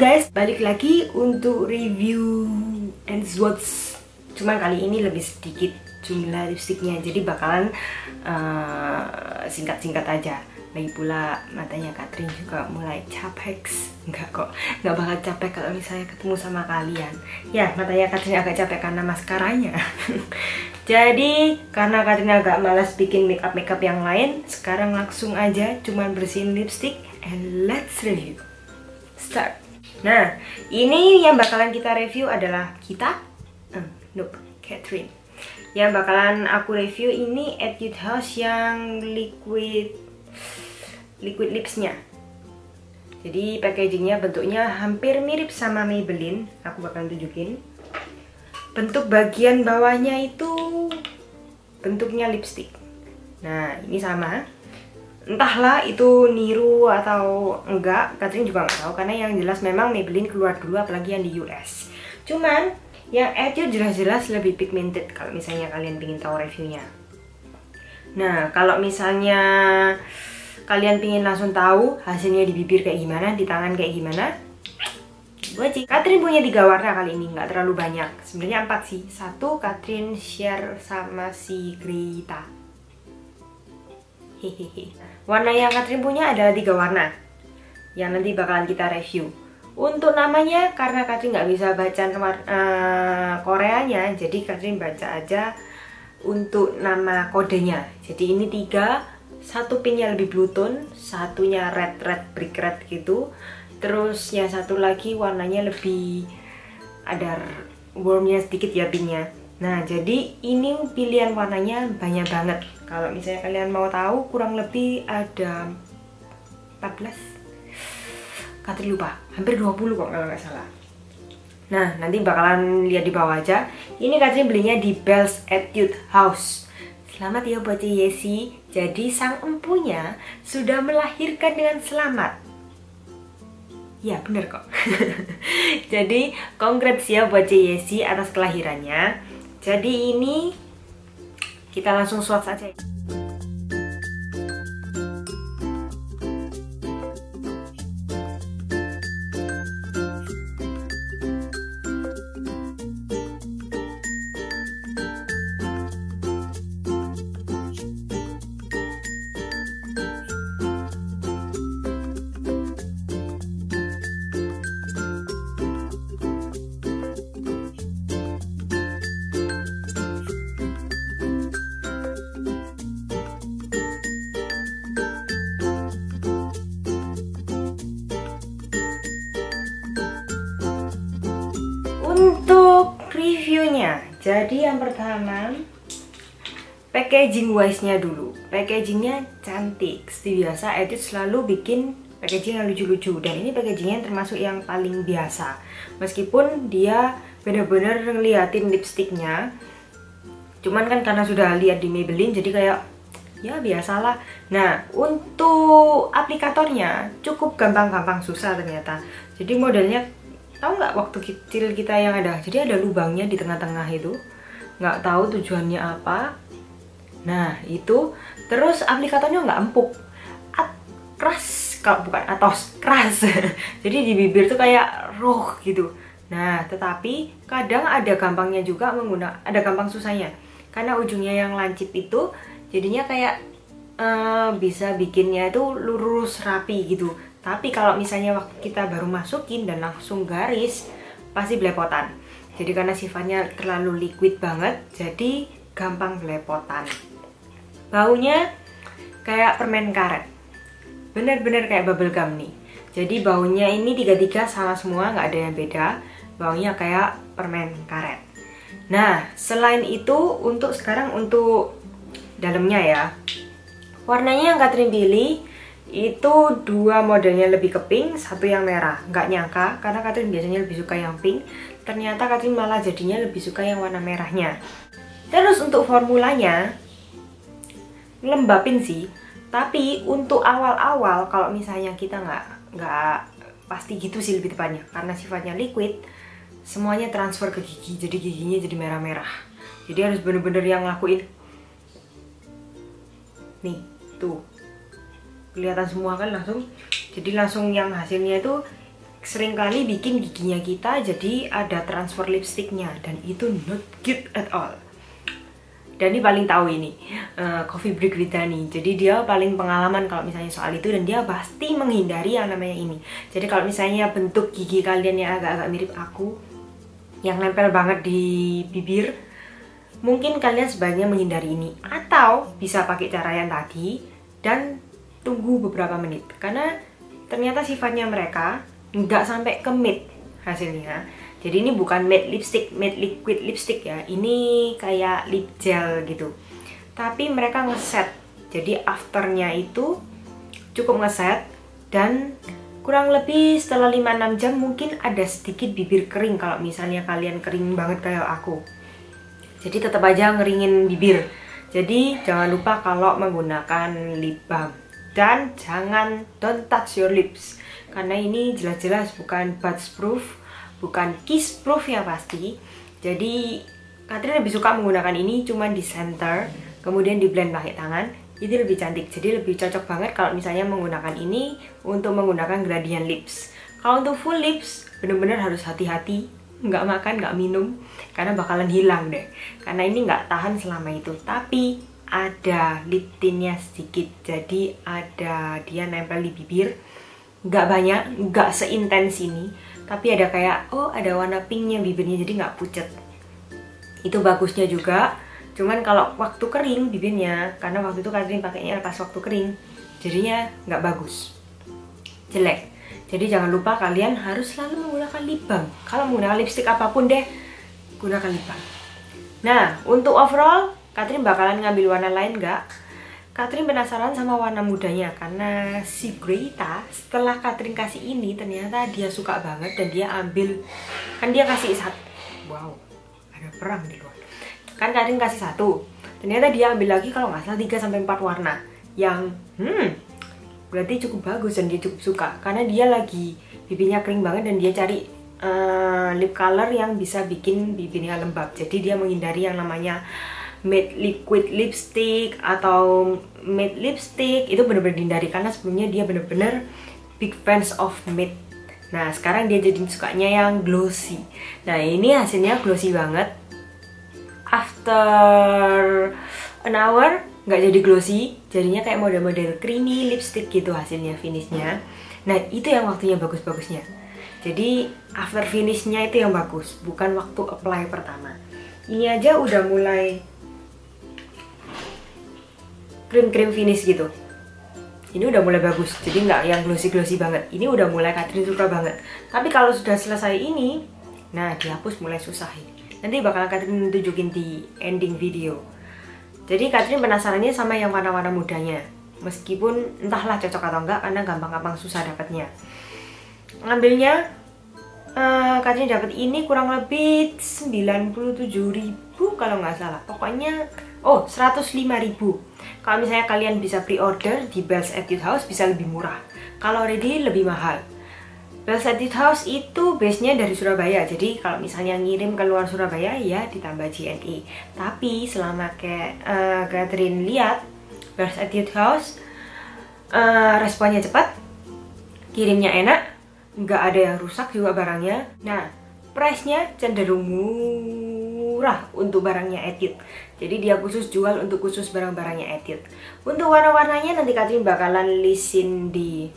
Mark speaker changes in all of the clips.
Speaker 1: guys, balik lagi untuk review and swatch. Cuman kali ini lebih sedikit jumlah lipstiknya, jadi bakalan singkat-singkat aja. Lagi pula matanya Catherine juga mulai capek. Enggak kok, nggak bakal capek kalau misalnya ketemu sama kalian. Ya, matanya Catherine agak capek karena maskaranya. Jadi karena Catherine agak malas bikin makeup yang lain, sekarang langsung aja cuman bersihin lipstick and let's review. Start. Nah, ini yang bakalan kita review adalah Catherine. Yang bakalan aku review ini Etude House yang liquid lipsnya. Jadi packagingnya bentuknya hampir mirip sama Maybelline. Aku bakalan tunjukin. Bentuk bagian bawahnya itu bentuknya lipstick. Nah, ini sama. Entahlah itu niru atau enggak, Catherine juga nggak tahu, karena yang jelas memang Maybelline keluar dulu, apalagi yang di US. Cuman yang Etude jelas-jelas lebih pigmented kalau misalnya kalian ingin tahu reviewnya. Nah, kalau misalnya kalian ingin langsung tahu hasilnya di bibir kayak gimana, di tangan kayak gimana, wajib. Catherine punya 3 warna kali ini, nggak terlalu banyak. Sebenarnya 4 sih. 1 Catherine share sama si Greta. Hehehe. Warna yang Catherine punya adalah 3 warna yang nanti bakalan kita review. Untuk namanya, karena Catherine nggak bisa baca Koreanya, jadi Catherine baca aja untuk nama kodenya. Jadi ini 3, 1 pinnya lebih blue tone, satunya red brick red gitu. Terus yang satu lagi warnanya lebih ada warmnya sedikit ya pinknya. Nah, jadi ini pilihan warnanya banyak banget. Kalau misalnya kalian mau tahu, kurang lebih ada 14. Catherine lupa, hampir 20 kok kalau nggak salah. Nah, nanti bakalan lihat di bawah aja. Ini Catherine belinya di Bells Etude House. Selamat ya buat Yesi. Jadi sang empunya sudah melahirkan dengan selamat. Ya, bener kok. Jadi, congrats ya buat Yesi atas kelahirannya. Jadi ini kita langsung swatch aja. Untuk reviewnya, jadi yang pertama packaging wise-nya dulu. Packagingnya cantik. Seperti biasa, Etude selalu bikin packaging yang lucu-lucu, dan ini packagingnya termasuk yang paling biasa. Meskipun dia bener-bener ngeliatin lipstiknya, cuman kan karena sudah lihat di Maybelline, jadi kayak ya biasalah. Nah, untuk aplikatornya cukup gampang-gampang susah ternyata. Jadi modelnya, tahu nggak waktu kecil kita yang ada, jadi ada lubangnya di tengah-tengah itu, nggak tahu tujuannya apa. Nah itu, terus aplikatornya nggak empuk, keras, kalau bukan atos, keras. Jadi di bibir tuh kayak roh gitu. Nah tetapi kadang ada gampangnya juga ada gampang susahnya, karena ujungnya yang lancip itu jadinya kayak bisa bikinnya itu lurus rapi gitu. Tapi kalau misalnya waktu kita baru masukin dan langsung garis, pasti belepotan. Jadi karena sifatnya terlalu liquid banget, jadi gampang belepotan. Baunya kayak permen karet, bener-bener kayak bubble gum nih. Jadi baunya ini 3 sama semua, nggak ada yang beda. Baunya kayak permen karet. Nah, selain itu sekarang untuk dalamnya ya, warnanya yang Catherine pilih itu 2 modelnya lebih ke pink, 1 yang merah. Nggak nyangka, karena Catherine biasanya lebih suka yang pink, ternyata Catherine malah jadinya lebih suka yang warna merahnya. Terus untuk formulanya lembapin sih, tapi untuk awal-awal kalau misalnya kita nggak pasti gitu sih lebih tepatnya, karena sifatnya liquid, semuanya transfer ke gigi, jadi giginya jadi merah-merah. Jadi harus bener-bener yang ngelakuin nih, tuh kelihatan semua kan langsung. Jadi langsung yang hasilnya itu seringkali bikin giginya kita jadi ada transfer lipstiknya, dan itu not good at all. Dan ini paling tahu ini Coffee Break Brittany, jadi dia paling pengalaman kalau misalnya soal itu, dan dia pasti menghindari yang namanya ini. Jadi kalau misalnya bentuk gigi kalian yang agak-agak mirip aku, yang nempel banget di bibir, mungkin kalian sebaiknya menghindari ini, atau bisa pakai cara yang tadi dan tunggu beberapa menit, karena ternyata sifatnya mereka nggak sampai ke matte hasilnya. Jadi ini bukan matte lipstick, matte liquid lipstick ya, ini kayak lip gel gitu, tapi mereka ngeset. Jadi afternya itu cukup ngeset, dan kurang lebih setelah 5-6 jam mungkin ada sedikit bibir kering kalau misalnya kalian kering banget kayak aku. Jadi tetap aja ngeringin bibir. Jadi jangan lupa kalau menggunakan lip balm, dan jangan don't touch your lips, karena ini jelas-jelas bukan buds proof, bukan kiss proof yang pasti. Jadi Catherine lebih suka menggunakan ini cuman di center, kemudian di blend pakai tangan, itu lebih cantik. Jadi lebih cocok banget kalau misalnya menggunakan ini untuk menggunakan gradient lips. Kalau untuk full lips bener-bener harus hati-hati, nggak makan, nggak minum, karena bakalan hilang deh, karena ini nggak tahan selama itu. Tapi ada lip tintnya sedikit, jadi ada dia nempel di bibir, nggak banyak, nggak seintens ini, tapi ada kayak ada warna pinknya bibirnya, jadi nggak pucet. Itu bagusnya juga. Cuman kalau waktu kering bibirnya, karena waktu itu Catherine pakainya pas waktu kering, jadinya nggak bagus, jelek. Jadi jangan lupa kalian harus selalu menggunakan lip balm. Kalau menggunakan lipstick apapun deh, gunakan lip balm. Nah, untuk overall Catherine bakalan ngambil warna lain nggak? Catherine penasaran sama warna mudanya, karena si Greta setelah Catherine kasih ini ternyata dia suka banget, dan dia ambil, kan dia kasih satu, wow ada perang di luar, kan Catherine kasih satu, ternyata dia ambil lagi kalau nggak salah 3-4 warna yang berarti cukup bagus, dan dia cukup suka, karena dia lagi bibirnya kering banget dan dia cari lip color yang bisa bikin bibirnya lembab. Jadi dia menghindari yang namanya matte liquid lipstick atau matte lipstick, itu bener-bener dihindari, karena sebelumnya dia bener-bener big fans of matte. Nah sekarang dia jadi sukanya yang glossy. Nah ini hasilnya glossy banget. After an hour nggak jadi glossy, jadinya kayak model-model creamy lipstick gitu hasilnya, finishnya. Nah itu yang waktunya bagus-bagusnya. Jadi after finishnya itu yang bagus, bukan waktu apply pertama. Ini aja udah mulai krim-krim finish gitu. Ini udah mulai bagus, jadi nggak yang glossy-glossy banget. Ini udah mulai Catherine suka banget. Tapi kalau sudah selesai ini, nah dihapus mulai susah ini. Nanti bakalan Catherine tunjukin di ending video. Jadi Catherine penasarannya sama yang warna-warna mudanya. Meskipun entahlah cocok atau enggak, karena gampang-gampang susah dapatnya. Ngambilnya, Catherine dapat ini kurang lebih 97.000 kalau nggak salah. Pokoknya 105.000. Kalau misalnya kalian bisa pre-order di Bells Etude House bisa lebih murah. Kalau ready lebih mahal. Bells Etude House itu base-nya dari Surabaya. Jadi kalau misalnya ngirim ke luar Surabaya ya ditambah JNE. Tapi selama Catherine lihat Bells Etude House responnya cepat, kirimnya enak, nggak ada yang rusak juga barangnya. Nah, price-nya cenderung murah untuk barangnya Etude. Jadi dia khusus jual untuk khusus barang-barangnya Etude. Untuk warna-warnanya nanti Catherine bakalan listin di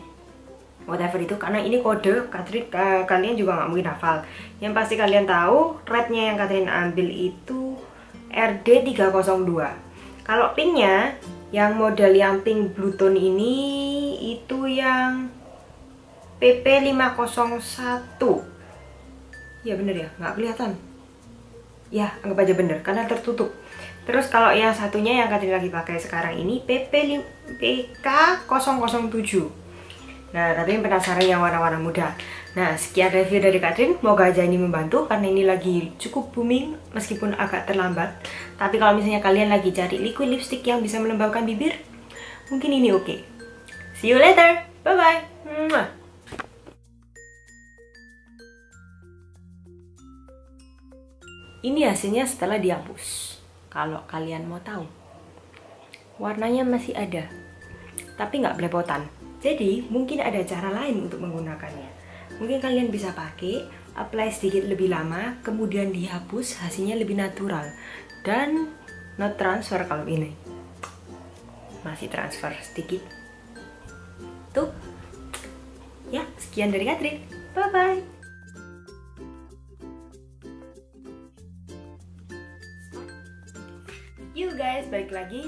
Speaker 1: whatever itu, karena ini kode Catherine, kalian juga nggak mungkin hafal. Yang pasti kalian tahu rednya yang Catherine ambil itu RD302. Kalau pinknya, yang model yang pink blue tone ini itu yang PP501. Ya bener ya, nggak kelihatan. Ya anggap aja bener karena tertutup. Terus kalau yang satunya yang Catherine lagi pakai sekarang ini PK007. Nah Catherine penasaran yang warna-warna muda. Nah sekian review dari Catherine, semoga aja ini membantu karena ini lagi cukup booming meskipun agak terlambat. Tapi kalau misalnya kalian lagi cari liquid lipstick yang bisa melembabkan bibir, mungkin ini oke. See you later, bye bye. Ini hasilnya setelah dihapus. Kalau kalian mau tahu, warnanya masih ada, tapi nggak belepotan. Jadi mungkin ada cara lain untuk menggunakannya. Mungkin kalian bisa pakai, apply sedikit lebih lama, kemudian dihapus, hasilnya lebih natural. Dan not transfer kalau ini. Masih transfer sedikit. Tuh. Ya, sekian dari Katrin. Bye-bye. You guys, balik lagi.